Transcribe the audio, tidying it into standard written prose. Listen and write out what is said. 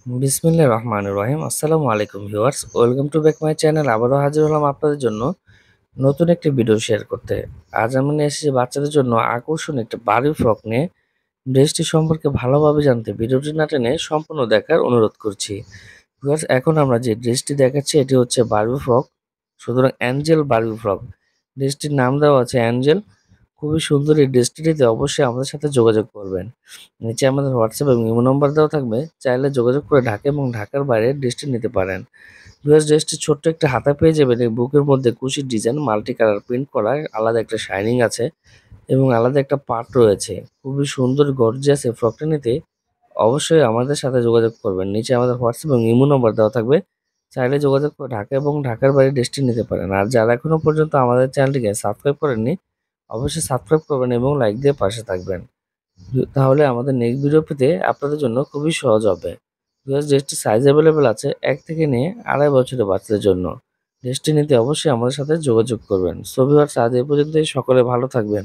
বিসমিল্লাহির রহমানির রহিম। আসসালামু আলাইকুম viewers, welcome to back my channel. আবারও হাজির হলাম আপনাদের জন্য নতুন একটি ভিডিও শেয়ার করতে। আজ আমি নিয়ে এসেছি বাচ্চাদের জন্য আকর্ষণীয় একটা বাড়ি ফ্রক নিয়ে। ড্রেসটি সম্পর্কে ভালোভাবে জানতে ভিডিওটি না টেনে সম্পূর্ণ দেখার অনুরোধ করছি। ভিউয়ার্স, এখন আমরা যে ড্রেসটি দেখাচ্ছি এটি হচ্ছে বারবি ফ্রক, সুতরাং অ্যাঞ্জেল বারবি ফ্রক। ড্রেসটির নাম দেওয়া আছে অ্যাঞ্জেল। খুবই সুন্দর এই ড্রেসটি নিতে অবশ্যই আমাদের সাথে যোগাযোগ করবেন। নিচে আমাদের হোয়াটসঅ্যাপ এবং ইমো নম্বর দেওয়া থাকবে। চাইলে যোগাযোগ করে ঢাকা এবং ঢাকার বাইরে ড্রেসটি নিতে পারেন। ভিউয়ার্স, ড্রেসটি ছোট্ট একটা হাতা পেয়ে যাবেন। এই বুকের মধ্যে কুচির ডিজাইন, মাল্টি কালার প্রিন্ট করা, আলাদা একটা শাইনিং আছে এবং আলাদা একটা পাট রয়েছে। খুবই সুন্দর গর্জিয়াস এই ফ্রকটা নিতে অবশ্যই আমাদের সাথে যোগাযোগ করবেন। নিচে আমাদের হোয়াটসঅ্যাপ এবং ইমো নম্বর দেওয়া থাকবে। চাইলে যোগাযোগ করে ঢাকা এবং ঢাকার বাইরে ড্রেসটি নিতে পারেন। আর যারা এখনো পর্যন্ত আমাদের চ্যানেলটিকে সাবস্ক্রাইব করেননি, অবশ্যই সাবস্ক্রাইব করবেন এবং লাইক দিয়ে পাশে থাকবেন। তাহলে আমাদের নেক্সট ভিডিও পেতে আপনাদের জন্য খুবই সহজ হবে। বিকজ ড্রেসটির সাইজ অ্যাভেলেবেল আছে ১ থেকে নিয়ে ২.৫ বছরের বাচ্চাদের জন্য। ড্রেসটি নিতে অবশ্যই আমাদের সাথে যোগাযোগ করবেন। সো ভিউয়ার্স, আজ এই পর্যন্তই। সকলে ভালো থাকবেন।